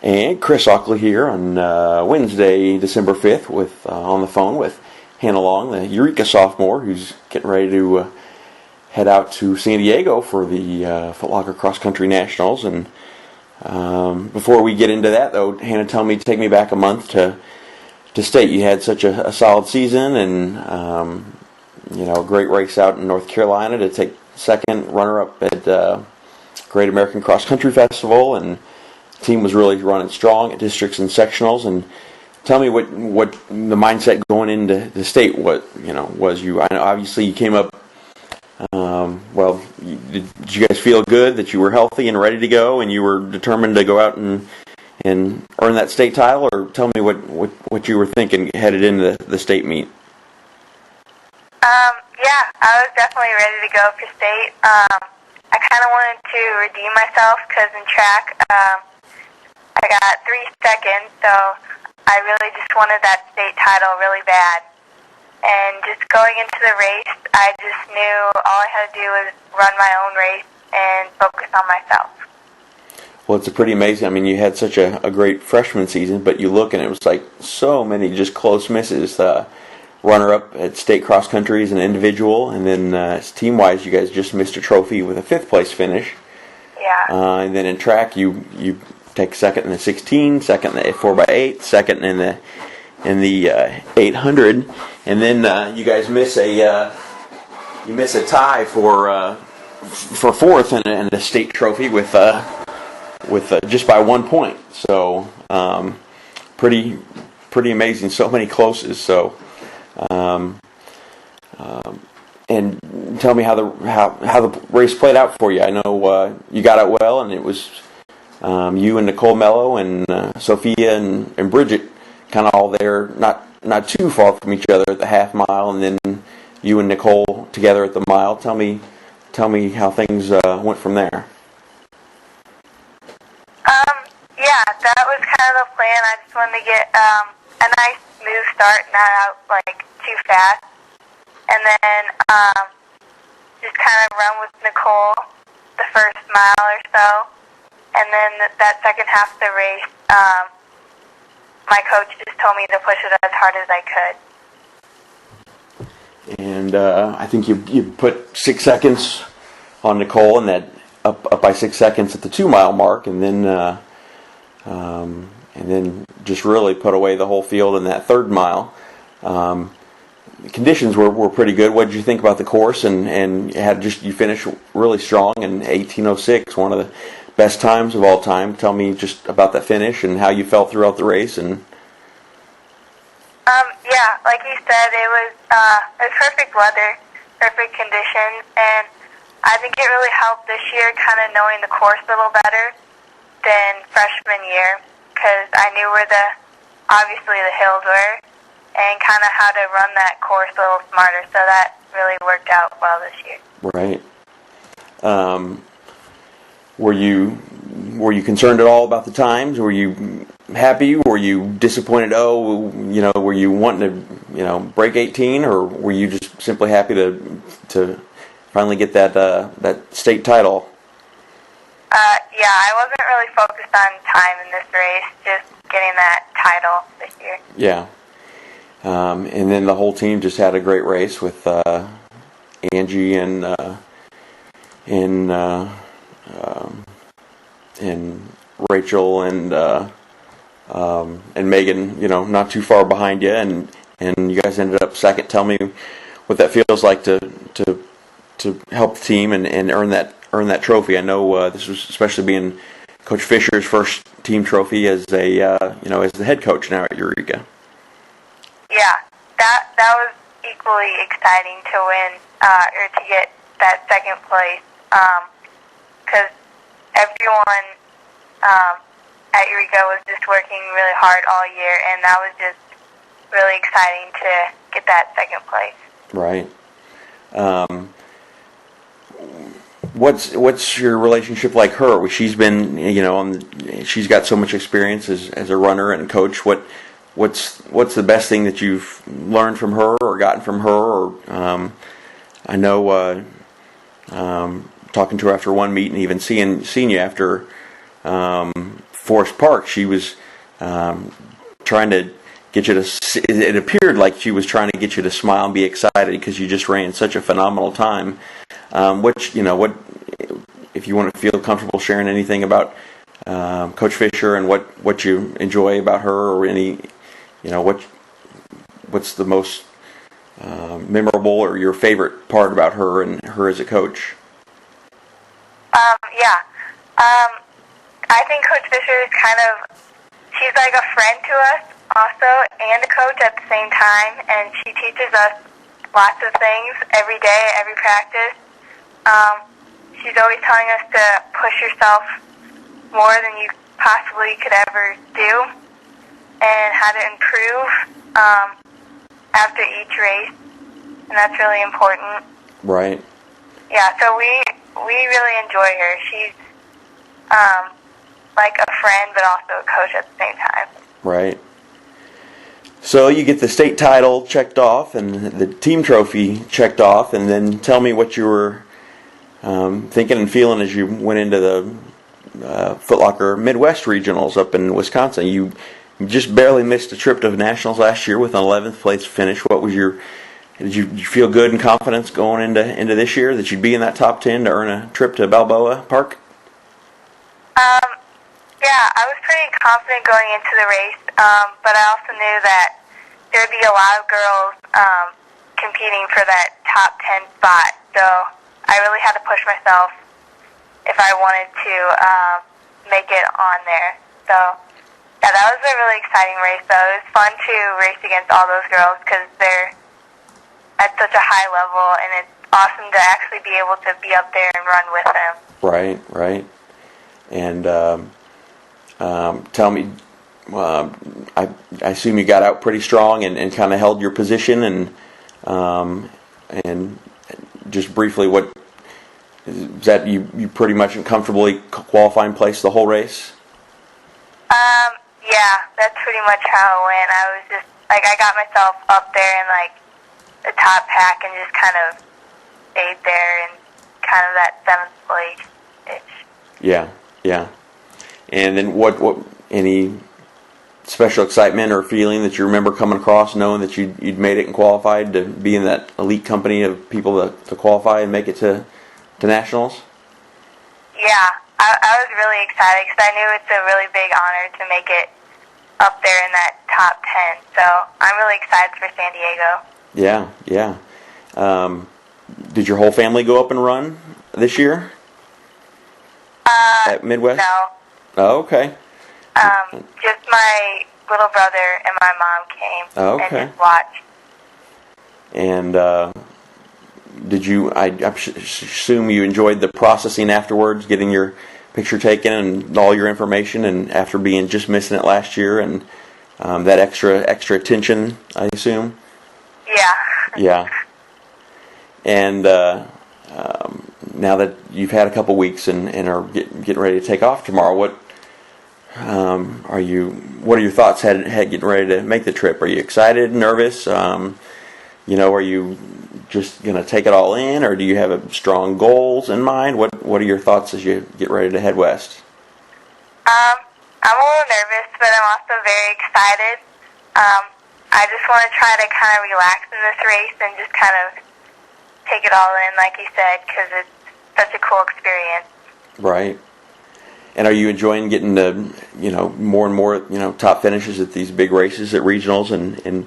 And Chris Ockley here on Wednesday, December 5th, with on the phone with Hannah Long, the Eureka sophomore, who's getting ready to head out to San Diego for the Foot Locker Cross Country Nationals. And before we get into that, though, Hannah, take me back a month to state. You had such a solid season, and a great race out in North Carolina to take second runner-up at Great American Cross Country Festival, and the team was really running strong at districts and sectionals. And tell me what the mindset going into the state was. You, I know obviously you came up. Did you guys feel good that you were healthy and ready to go, and you were determined to go out and earn that state title? Or tell me what you were thinking headed into the state meet. Yeah, I was definitely ready to go for state. I kind of wanted to redeem myself because in track I got 3 seconds, so I really just wanted that state title really bad. And just going into the race, I just knew all I had to do was run my own race and focus on myself. Well, it's pretty amazing. I mean, you had such a great freshman season, but you look and it was like so many just close misses. Runner-up at state cross country as an individual, and then team-wise, you guys just missed a trophy with a 5th place finish. Yeah. And then in track, you take second in the 16, second in the 4x8, second in the 800, and then you guys miss a tie for 4th and a state trophy with just by 1 point. So pretty amazing. So many closes. So. And tell me how the race played out for you. I know you got out well, and it was you and Nicole Mello and Sophia and Bridget kind of all there, not too far from each other at the half mile, and then you and Nicole together at the mile. Tell me how things went from there. Yeah, that was kind of the plan. I just wanted to get a nice smooth start, not out like too fast, and then just kind of run with Nicole the first mile or so, and then that second half of the race, my coach just told me to push it as hard as I could. And I think you put 6 seconds on Nicole, and that up by 6 seconds at the 2 mile mark, and then just really put away the whole field in that 3rd mile. The conditions were pretty good. What did you think about the course? And you finished really strong in 18:06, one of the best times of all time. Tell me just about that finish and how you felt throughout the race. And yeah, like you said, it was perfect weather, perfect conditions, and I think it really helped this year kind of knowing the course a little better than freshman year, because I knew where obviously the hills were, and kind of how to run that course a little smarter, so that really worked out well this year. Right. Were you concerned at all about the times? Were you happy? Were you disappointed? Were you wanting to, break 18, or were you just simply happy to finally get that state title? Yeah, I wasn't really focused on time in this race, just getting that title this year. Yeah. And then the whole team just had a great race with Angie and Rachel and Megan, not too far behind you, and you guys ended up second. Tell me what that feels like to help the team and earn that trophy. I know this was especially being Coach Fischer's first team trophy as as the head coach now at Eureka. Yeah, that was equally exciting to win or to get that second place, because everyone at Eureka was just working really hard all year, and that was just really exciting to get that second place. Right. What's your relationship like her? She's been, she's got so much experience as a runner and coach. What's the best thing that you've learned from her or gotten from her? Or I know talking to her after one meet and even seeing you after Forest Park, she was trying to get you to. It appeared like she was trying to get you to smile and be excited because you just ran such a phenomenal time. What if you want to feel comfortable sharing anything about Coach Fischer and what you enjoy about her, or any, what's the most memorable or your favorite part about her and her as a coach? Yeah. I think Coach Fischer is she's like a friend to us also, and a coach at the same time, and she teaches us lots of things every day, every practice. She's always telling us to push yourself more than you possibly could ever do, and how to improve after each race, and that's really important. Right. Yeah, so we really enjoy her. She's like a friend, but also a coach at the same time. Right. So you get the state title checked off and the team trophy checked off, and then tell me what you were thinking and feeling as you went into the Foot Locker Midwest Regionals up in Wisconsin. You just barely missed a trip to nationals last year with an 11th place finish. What was did you feel good and confidence going into this year that you'd be in that top 10 to earn a trip to Balboa Park? Yeah, I was pretty confident going into the race, but I also knew that there would be a lot of girls competing for that top 10 spot, so I really had to push myself if I wanted to make it on there. So, yeah, that was a really exciting race, though. It was fun to race against all those girls because they're at such a high level, and it's awesome to actually be able to be up there and run with them. Right. And tell me, I assume you got out pretty strong and kind of held your position, and just briefly, what is that? You pretty much comfortably qualifying place the whole race? Yeah, that's pretty much how it went. I was just I got myself up there in the top pack and just kind of stayed there in kind of that 7th place-ish. Yeah. And then what any special excitement or feeling that you remember coming across, knowing that you'd made it and qualified to be in that elite company of people to qualify and make it to nationals? Yeah, I was really excited because I knew it's a really big honor to make it up there in that top 10. So I'm really excited for San Diego. Yeah. Did your whole family go up and run this year at Midwest? No. Oh, okay. Just my little brother and my mom came and just watched. And did you? I assume you enjoyed the processing afterwards, getting your picture taken and all your information, and after just missing it last year, and that extra attention, I assume. Yeah. Yeah. And now that you've had a couple weeks and are getting ready to take off tomorrow, what are your thoughts getting ready to make the trip? Are you excited, nervous? Are you just going to take it all in, or do you have strong goals in mind? What are your thoughts as you get ready to head west? I'm a little nervous, but I'm also very excited. I just want to try to kind of relax in this race and just kind of take it all in, like you said, because it's such a cool experience. Right. And are you enjoying getting to, more and more, top finishes at these big races at regionals and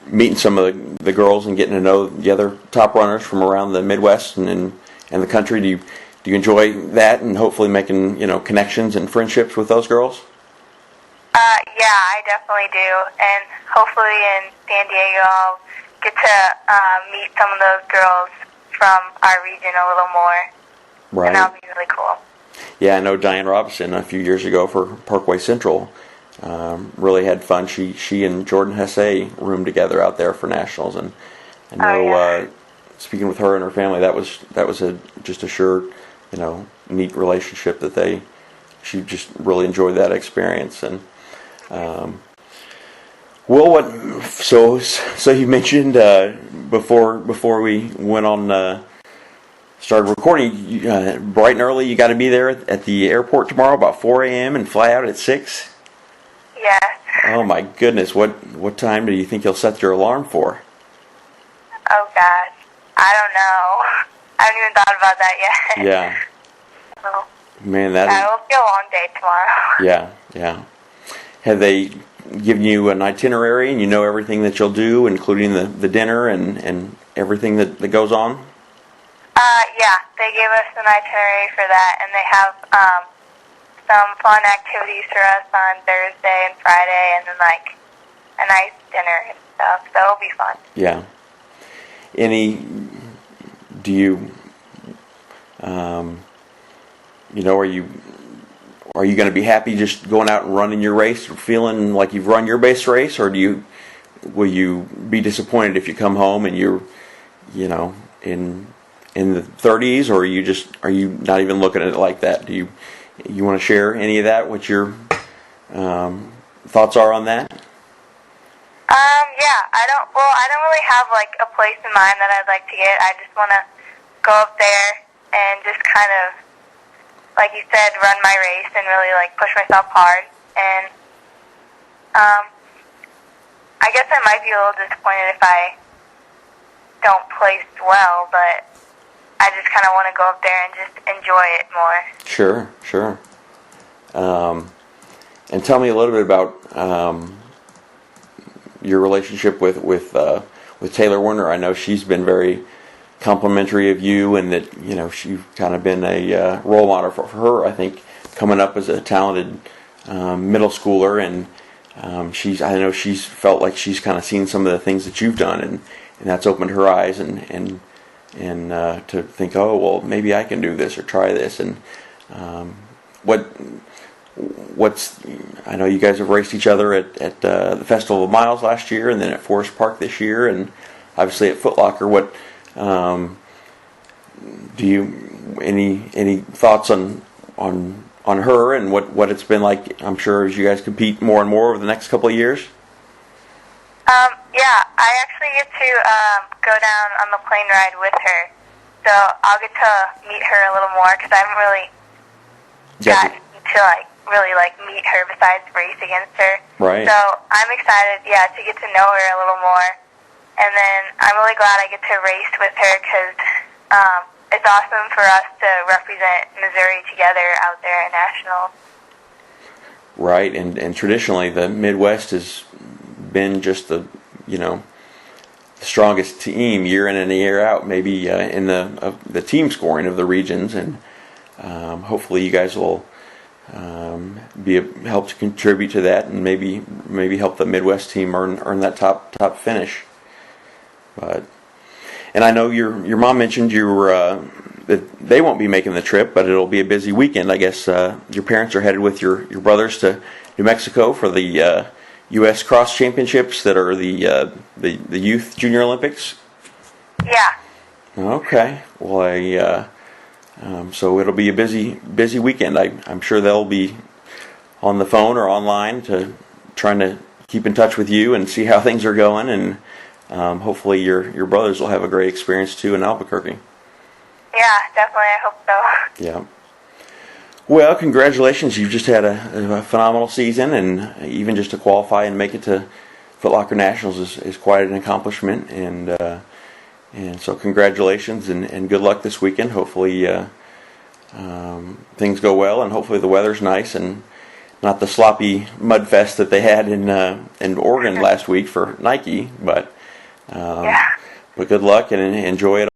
meeting some of the girls and getting to know the other top runners from around the Midwest and the country? Do you enjoy that and hopefully making, connections and friendships with those girls? Yeah, I definitely do. And hopefully in San Diego I'll get to meet some of those girls from our region a little more. Right. And that'll be really cool. Yeah, I know Diane Robinson a few years ago for Parkway Central really had fun. She and Jordan Hesse roomed together out there for nationals, and I know speaking with her and her family, that was just a sure neat relationship that she just really enjoyed that experience. And so you mentioned before we went on started recording. Bright and early, you got to be there at the airport tomorrow about 4 a.m. and fly out at 6? Yes. Oh my goodness, what time do you think you'll set your alarm for? Oh gosh, I don't know. I haven't even thought about that yet. Yeah. So, Man, it will be a long day tomorrow. Yeah. Have they given you an itinerary and you know everything that you'll do, including the dinner and everything that goes on? Yeah, they gave us an itinerary for that, and they have some fun activities for us on Thursday and Friday, and then like a nice dinner and stuff. So it'll be fun. Yeah. Do you, are you going to be happy just going out and running your race, or feeling like you've run your base race, or will you be disappointed if you come home and you're, in the 30s, or are you not even looking at it like that? Do you want to share any of that? What your thoughts are on that? Yeah, I don't really have like a place in mind that I'd like to get. I just want to go up there and just kind of, like you said, run my race and really like push myself hard. And I guess I might be a little disappointed if I don't place well, but I just kind of want to go up there and just enjoy it more. Sure. And tell me a little bit about your relationship with Taylor Werner. I know she's been very complimentary of you, and that she's kind of been a role model for her. I think coming up as a talented middle schooler, and I know she's felt like she's kind of seen some of the things that you've done, and that's opened her eyes and to think, oh well, maybe I can do this or try this. And I know you guys have raced each other at the Festival of Miles last year, and then at Forest Park this year, and obviously at Foot Locker. What do you any thoughts on her and what it's been like? I'm sure as you guys compete more and more over the next couple of years. Yeah, I actually get to go down on the plane ride with her, so I'll get to meet her a little more because I haven't really gotten to really meet her besides race against her. Right. So I'm excited, to get to know her a little more, and then I'm really glad I get to race with her because it's awesome for us to represent Missouri together out there at nationals. Right, and traditionally the Midwest has been just the strongest team year in and year out, maybe in the team scoring of the regions, and hopefully you guys will help to contribute to that, and maybe help the Midwest team earn that top finish. And I know your mom mentioned that they won't be making the trip, but it'll be a busy weekend. I guess your parents are headed with your brothers to New Mexico for the U.S. Cross Championships that are the Youth Junior Olympics. Yeah. Okay. Well, so it'll be a busy weekend. I'm sure they'll be on the phone or online trying to keep in touch with you and see how things are going, and hopefully your brothers will have a great experience too in Albuquerque. Yeah, definitely. I hope so. Yeah. Well, congratulations. You've just had a phenomenal season, and even just to qualify and make it to Foot Locker Nationals is quite an accomplishment. And so congratulations and good luck this weekend. Hopefully things go well, and hopefully the weather's nice and not the sloppy mud fest that they had in Oregon last week for Nike. But good luck and enjoy it.